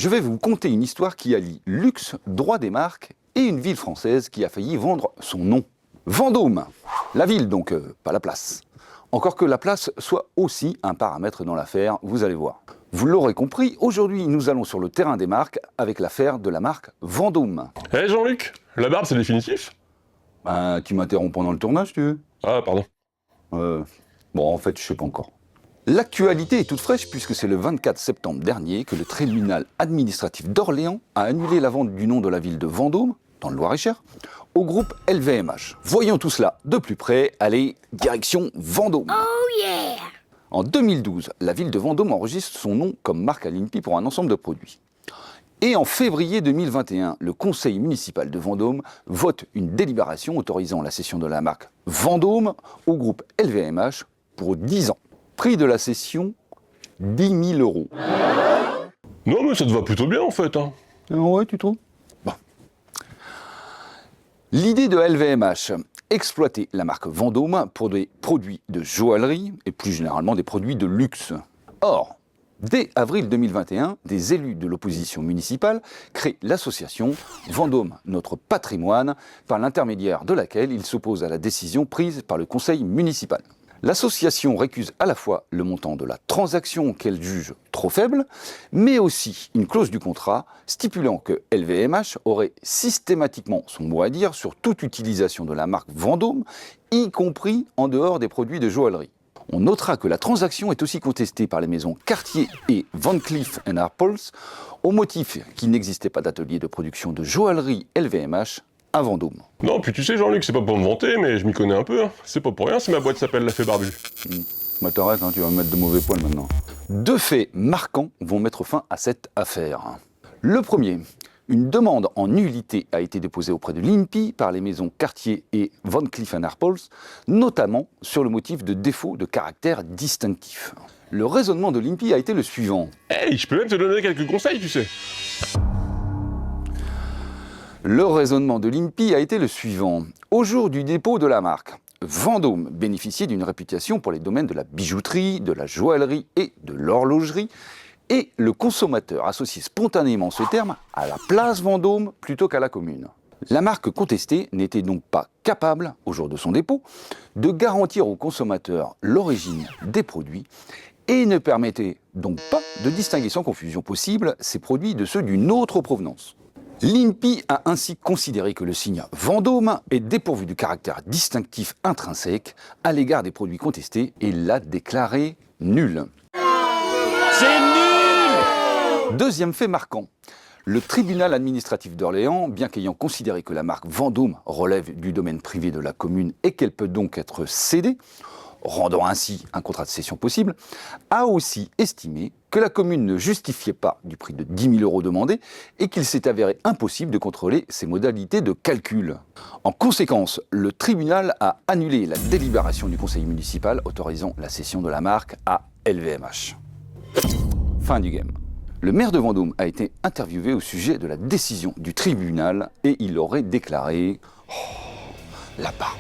Je vais vous conter une histoire qui allie luxe, droit des marques et une ville française qui a failli vendre son nom. Vendôme, la ville donc, pas la place. Encore que la place soit aussi un paramètre dans l'affaire, vous allez voir. Vous l'aurez compris, aujourd'hui nous allons sur le terrain des marques avec l'affaire de la marque Vendôme. Hé Jean-Luc, la barbe c'est définitif? Ben, tu m'interromps pendant le tournage, tu veux? Ah pardon. Bon, en fait, je sais pas encore. L'actualité est toute fraîche puisque c'est le 24 septembre dernier que le tribunal administratif d'Orléans a annulé la vente du nom de la ville de Vendôme, dans le Loir-et-Cher, au groupe LVMH. Voyons tout cela de plus près, allez, direction Vendôme. Oh yeah! En 2012, la ville de Vendôme enregistre son nom comme marque à l'INPI pour un ensemble de produits. Et en février 2021, le conseil municipal de Vendôme vote une délibération autorisant la cession de la marque Vendôme au groupe LVMH pour 10 ans. Prix de la cession, 10 000 €. Non mais ça te va plutôt bien en fait. Hein. Ouais, tu trouves? Bon. L'idée de LVMH, exploiter la marque Vendôme pour des produits de joaillerie et plus généralement des produits de luxe. Or, dès avril 2021, des élus de l'opposition municipale créent l'association Vendôme Notre Patrimoine, par l'intermédiaire de laquelle ils s'opposent à la décision prise par le conseil municipal. L'association récuse à la fois le montant de la transaction qu'elle juge trop faible, mais aussi une clause du contrat stipulant que LVMH aurait systématiquement son mot à dire sur toute utilisation de la marque Vendôme, y compris en dehors des produits de joaillerie. On notera que la transaction est aussi contestée par les maisons Cartier et Van Cleef & Arpels, au motif qu'il n'existait pas d'atelier de production de joaillerie LVMH à Vendôme. Non, puis tu sais Jean-Luc, c'est pas pour me vanter, mais je m'y connais un peu. Hein. C'est pas pour rien si ma boîte s'appelle La Fée Barbue. Bah t'arrêtes, hein, tu vas me mettre de mauvais poils maintenant. Deux faits marquants vont mettre fin à cette affaire. Le premier, une demande en nullité a été déposée auprès de l'INPI par les maisons Cartier et Van Cleef & Arpels, notamment sur le motif de défaut de caractère distinctif. Le raisonnement de l'INPI a été le suivant. Hey, je peux même te donner quelques conseils, tu sais. Le raisonnement de l'INPI a été le suivant. Au jour du dépôt de la marque, Vendôme bénéficiait d'une réputation pour les domaines de la bijouterie, de la joaillerie et de l'horlogerie, et le consommateur associe spontanément ce terme à la place Vendôme plutôt qu'à la commune. La marque contestée n'était donc pas capable, au jour de son dépôt, de garantir au consommateur l'origine des produits et ne permettait donc pas de distinguer sans confusion possible ces produits de ceux d'une autre provenance. L'INPI a ainsi considéré que le signe Vendôme est dépourvu du caractère distinctif intrinsèque à l'égard des produits contestés et l'a déclaré nul. C'est nul! Deuxième fait marquant. Le tribunal administratif d'Orléans, bien qu'ayant considéré que la marque Vendôme relève du domaine privé de la commune et qu'elle peut donc être cédée, rendant ainsi un contrat de cession possible, a aussi estimé que la commune ne justifiait pas du prix de 10 000 € demandé et qu'il s'est avéré impossible de contrôler ses modalités de calcul. En conséquence, le tribunal a annulé la délibération du conseil municipal autorisant la cession de la marque à LVMH. Fin du game. Le maire de Vendôme a été interviewé au sujet de la décision du tribunal et il aurait déclaré « Oh, la barbe ».